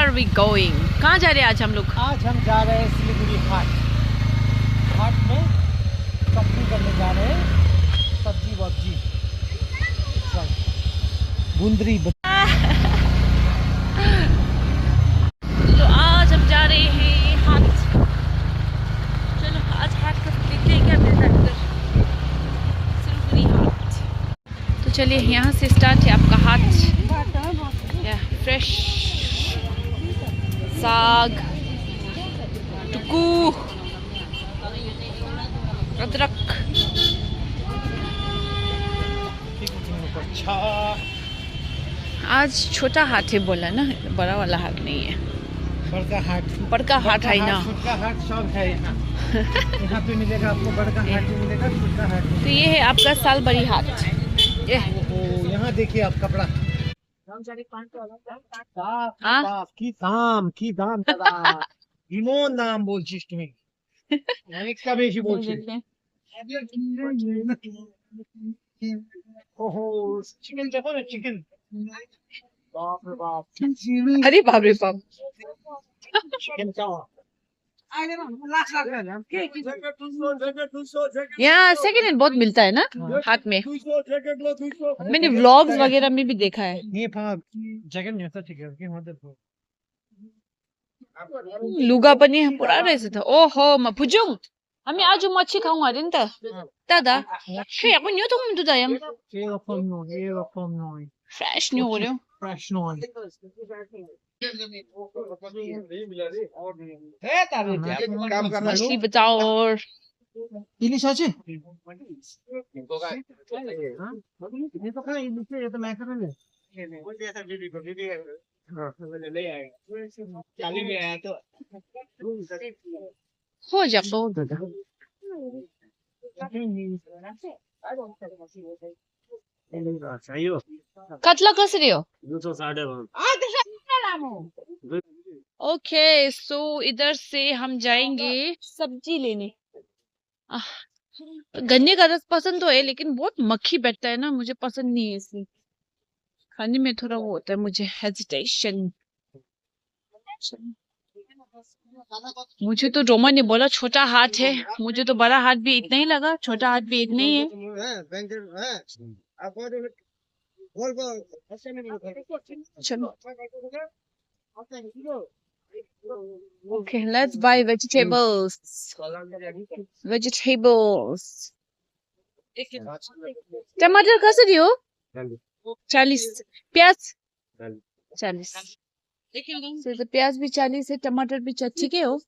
Are we going? कहाँ जा रहे हैं आज हम लोग? आज हम जा रहे हैं सिलीगुड़ी हाट। हाट में शॉपिंग करने जा रहे हैं, सब्जी वब्जी बुंदरी। तो आज हम जा रहे हैं हाट। चलो आज हाट का देखते हैं क्या मिलता है उधर, सिलीगुड़ी हाट। तो चलिए यहाँ से स्टार्ट है आपका हाट। फ्रेश साग, टुकू, अदरक। आज छोटा हाट है बोला ना, बड़ा वाला हाट नहीं है। बड़का हाट है ना। छोटा हाट सब है यहाँ। यहाँ पे मिलेगा आपको, बड़का हाट भी मिलेगा, छोटा हाट भी। तो ये है आपका सालबरी हाट। यहाँ देखिए आप कपड़ा কি দাম দাদা, ইমন দাম বলছিস তুমি, অনেকটা বেশি বলছিস। ওহো চিকেন দেখো না, চিকেন বাপ রে বাপ, अरे बाप रे बाप। চিকেন চাও। यहाँ सेकेंड हैंड बहुत मिलता है ना हाट में। मैंने व्लॉग्स वगैरह में भी देखा है। ये जगह नहीं होता, ठीक है कि मदद हो। लुगा पनि पुरा रहेछ त। ओहो म पुजुङ हामी आज मच्छी खाउँ अरे नि त दादा। खै अब नि त मुन्टु त यम फ्रेश न्यू हो रह्यो। मछली बचाओ। इलिश আছে? ये तो खाना इलिश है, ये तो मैं कर रहा हूँ। हो जाको दादा। कतला कसरी हो? ओके सो इधर से हम जाएंगे सब्जी लेने। गन्ने का रस पसंद तो है लेकिन बहुत मक्खी बैठता है ना, मुझे पसंद नहीं है, इसलिए खाने में थोड़ा वो होता है, मुझे हेजिटेशन। मुझे तो रोमा ने बोला छोटा हाथ है, मुझे तो बड़ा हाथ भी इतना ही लगा, छोटा हाथ भी इतना ही है। चलो okay, let's buy vegetables. टमाटर कसरी हो? 40। प्याज 40। तो प्याज भी 40 है, टमाटर भी 40। ठीक है हो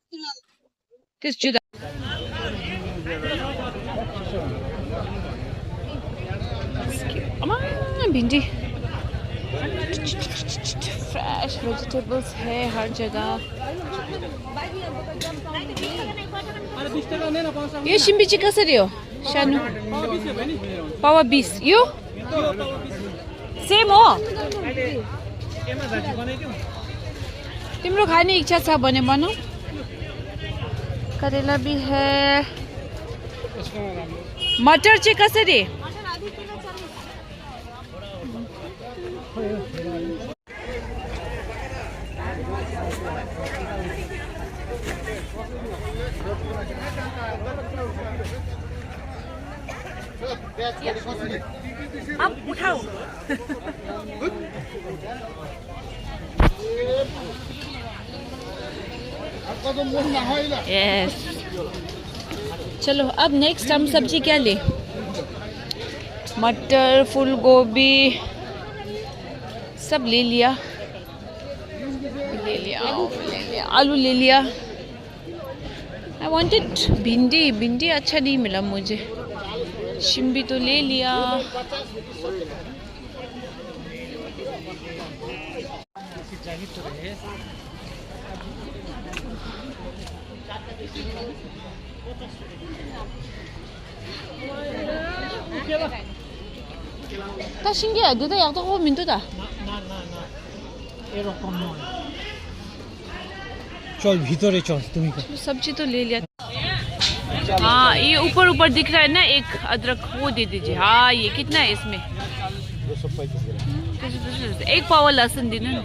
किस जुदा। भिंडी फ्रेश वेजिटेबल्स है हर जगह। ये शिम्बीची कसरी हो सानो? पावा 20। यो सेम हो? तिम्रो खाने इच्छा छ भने बनाऊ। करेला भी है। मटर चाहिँ कसरी? अब उठाओ। यस चलो अब नेक्स्ट हम सब्जी क्या ले? मटर, फूल गोभी सब ले लिया, आलू ले लिया। आई वांटेड भिंडी अच्छा नहीं मिला मुझे। शिम्बी तो ले लिया। তা 신기해. 너도 약도 하고 민도다. এরকম নয়। चल भीतर चल तुम्ही का। सब्जी तो ले लिया। हाँ ये ऊपर दिख रहा है ना एक अदरक, वो दे दीजिए। हाँ ये कितना है इसमें? 235 एक पावा लहसुन देना।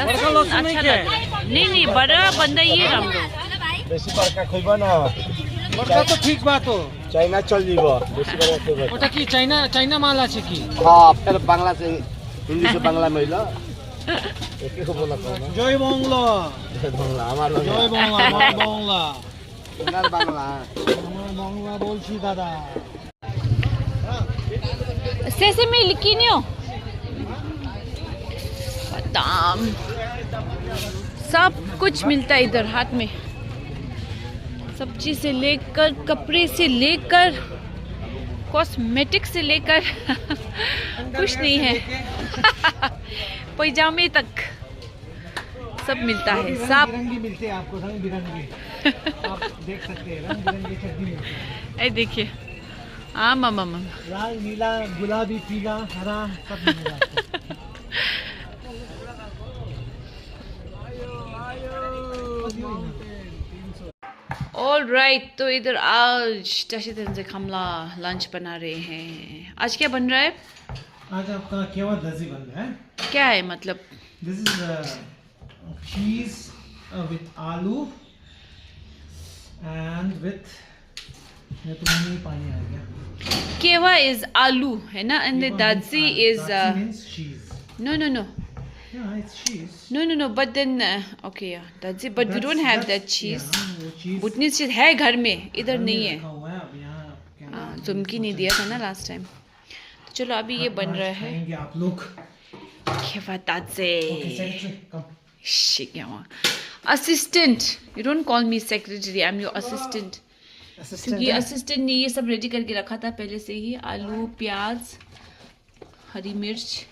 बड़का लहसुन अच्छा नहीं क्या है? लगता है। नहीं बड़ा बंदा ये राम्रो बेसी बड़का खोइबा न बड़का तो ठीक बात हो चाइना चल जीव बेसी बड़का खोइबा ওটা কি চাইনা মাল আছে কি हाँ फिर बांग्ला से हिंदी से बांग्ला में ला एक को बोला कौन জয় বাংলা बांग्ला हमारा জয় বাংলা আমার বাংলা बांग्ला बांग्ला আমার বাংলা বলছি দাদা सेसेमी लिकिनियो बादाम सब कुछ मिलता है इधर हाथ में सब्जी से लेकर कपड़े से लेकर कॉस्मेटिक से लेकर कुछ नहीं है पैजामे तक सब मिलता है सब रंगी मिलते हैं आपको रंग बिरंगे आप देख सकते हैं रंग बिरंगे चटनी मिलती है ये देखिए आम आम आम लाल नीला गुलाबी पीला हरा सब मिलेगा आपको ऑल राइट तो इधर आज जैसे दिन से हमला लंच बना रहे हैं आज क्या बन रहा है आज आपका केवल दही बन रहा है क्या है मतलब दिस इज चीज विथ आलू एंड विथ मैं तो मुंह में पानी आ गया केवा इज आलू है ना and Daji is means cheese no yeah it's cheese but then okay yeah daji but we don't have that cheese वो cheese बुटनी चीज है घर में इधर नहीं है रखा हुआ है अब यहाँ क्या हाँ जुमकी नहीं दिया था ना लास्ट टाइम तो चलो अभी ये बन रहा है खाएंगे आप लोग केवा दाजी ओके से कम Shigewa. Assistant. You don't call me secretary. I'm your assistant. क्योंकि असिस्टेंट ने ये सब रेडी करके रखा था पहले से ही आलू प्याज हरी मिर्च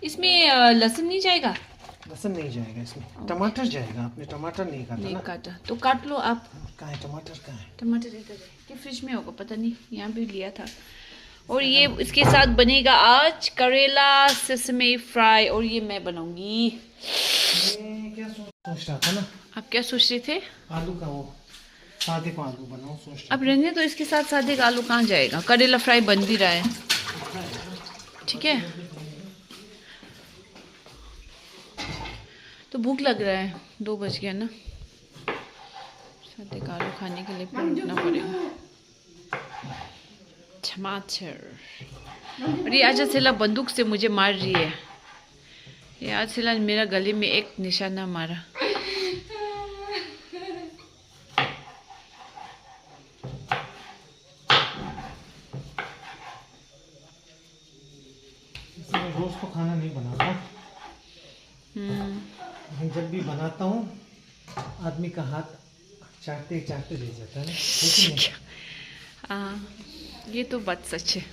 इसमें लहसुन नहीं जाएगा लहसुन नहीं जाएगा इसमें टमाटर जाएगा आपने टमाटर नहीं काटा नहीं ना काटा तो काट लो आप कहाँ है टमाटर कहाँ है टमाटर इधर है कि फ्रिज में होगा पता नहीं यहाँ भी लिया था और ये इसके साथ बनेगा आज करेला सेसमे फ्राई और ये मैं बनाऊंगी मैं क्या सोच रहा था ना आप क्या सोच रहे थे आलू का वो सादे को आलू बनाओ सोच रहा अब रहने तो इसके साथ सादे का आलू कहाँ जाएगा करेला फ्राई बन भी रहा है ठीक है तो भूख लग रहा है 2 बज गया ना सादे का आलू खाने के लिए फिर रुकना पड़ेगा टमाटर और ये आजा सेला बंदूक से मुझे मार रही है ये आज सेला मेरा गले में एक निशाना मारा मैं रोज तो खाना नहीं बनाता लेकिन जब भी बनाता हूँ आदमी का हाथ चाटते चाटते ले जाता है ना लेकिन नहीं ये तो बात सच है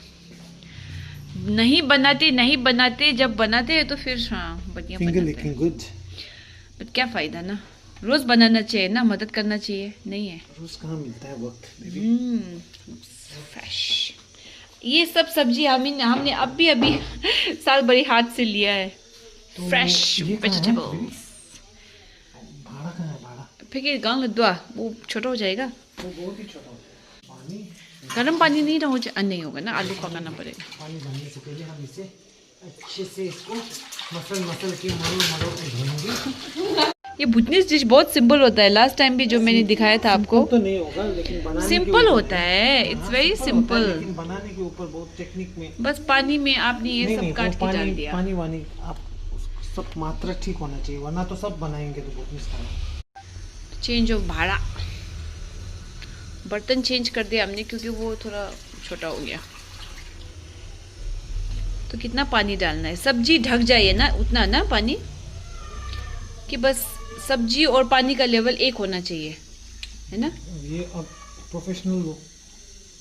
नहीं बनाते जब बनाते हैं तो फिर हाँ बढ़िया फिंगर बनाते लिकिंग हैं गुड बट क्या फ़ायदा ना रोज़ बनाना चाहिए ना मदद करना चाहिए नहीं है रोज कहाँ मिलता है वक्त फ्रेश ये सब सब्जी हमने अभी साल भरी हाथ से लिया है तो फ्रेश ये कहाँ है? वेजिटेबल्स भाड़ा कहाँ है भाड़ा फिर गाँव लद्दुआ वो छोटा हो जाएगा वो बहुत ही छोटा होता है पानी गर्म पानी नहीं नहीं होगा ना आलू पकाना पड़ेगा पानी भरने से पहले हम इसे अच्छे से इसको मसल के मरोड़ के धोएंगे ये भुटनीस डिश बहुत सिंपल होता है लास्ट टाइम भी जो मैंने दिखाया था आपको तो नहीं होगा लेकिन बनाने सिंपल होता है इट्स वेरी सिंपल लेकिन बनाने के ऊपर बहुत टेक्निक में बस पानी में आपने ये नहीं, सब नहीं, काट तो के डाल दिया पानी वानी आप सब मात्रा ठीक होना चाहिए वरना तो सब बनाएंगे तो बहुत मिस खाना चेंज ऑफ भाड़ा बर्तन चेंज कर दिया हमने क्योंकि वो थोड़ा छोटा हो गया तो कितना पानी डालना है सब्जी ढक जाए ना उतना ना पानी कि बस सब्जी और पानी का लेवल एक होना चाहिए है ना ये अब प्रोफेशनल लोग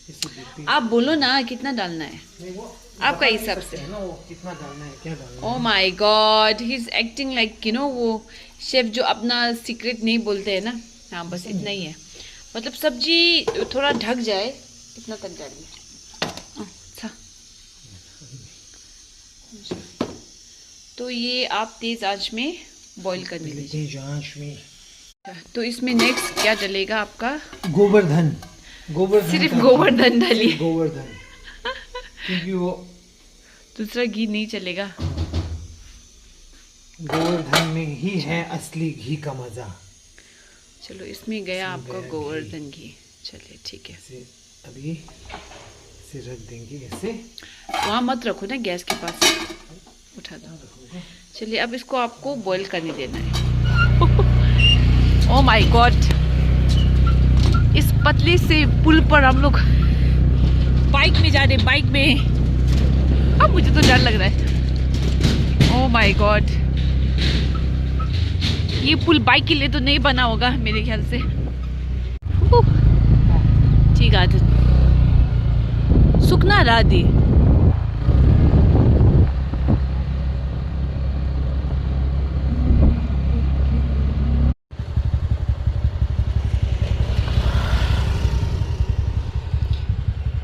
इसे देखते हैं आप बोलो ना कितना डालना है नहीं वो आपका हिसाब से है ना वो कितना डालना है क्या डालना oh my God he is acting like you know वो शेफ जो अपना सीक्रेट नहीं बोलते हैं ना हाँ बस इतना ही है मतलब सब्जी थोड़ा ढक जाए इतना तक डालिए अच्छा तो ये आप तेज आंच में बॉईल करने है दीजिए तेज आंच में तो इसमें नेक्स्ट क्या डलेगा आपका गोवर्धन सिर्फ का- गोवर्धन डालिए गोवर्धन क्योंकि वो दूसरा घी नहीं चलेगा गोवर्धन में ही है असली घी का मजा। चलो इसमें गया आपका गोवर्धन घी। चलिए ठीक है। इसे अभी इसे रख देंगे ऐसे। वहाँ मत रखो ना, गैस के पास उठा दो। चलिए अब इसको आपको बॉईल करने देना है। ओह माय गॉड, इस पतली से पुल पर हम लोग बाइक में जा रहे, बाइक में। अब मुझे तो डर लग रहा है। ओह माय गॉड, ये पुल बाइक के लिए तो नहीं बना होगा मेरे ख्याल से। ठीक है, सुखना राधी।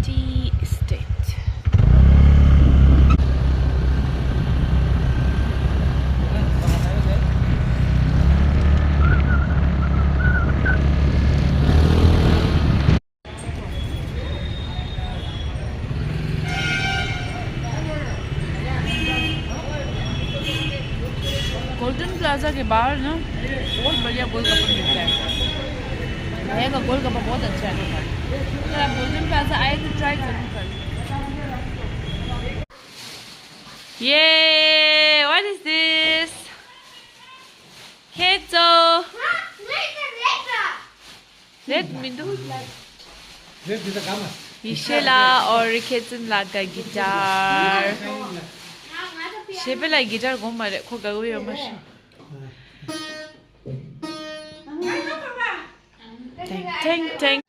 Tea estate. गोल्डन प्लाजा के बाहर ना बहुत बढ़िया गोलगप्पा मिलता है। भैया का गोलगप्पा बहुत अच्छा है। अगर आप गोल्डन प्लाजा आए तो ट्राई जरूर करें। ये व्हाट इज दिस? हेजो रेड मिंदू Michela और Kitchen लागा गिटार। शेबे लाई गिटार घुमा रे खो गए हो मश। Teng teng teng.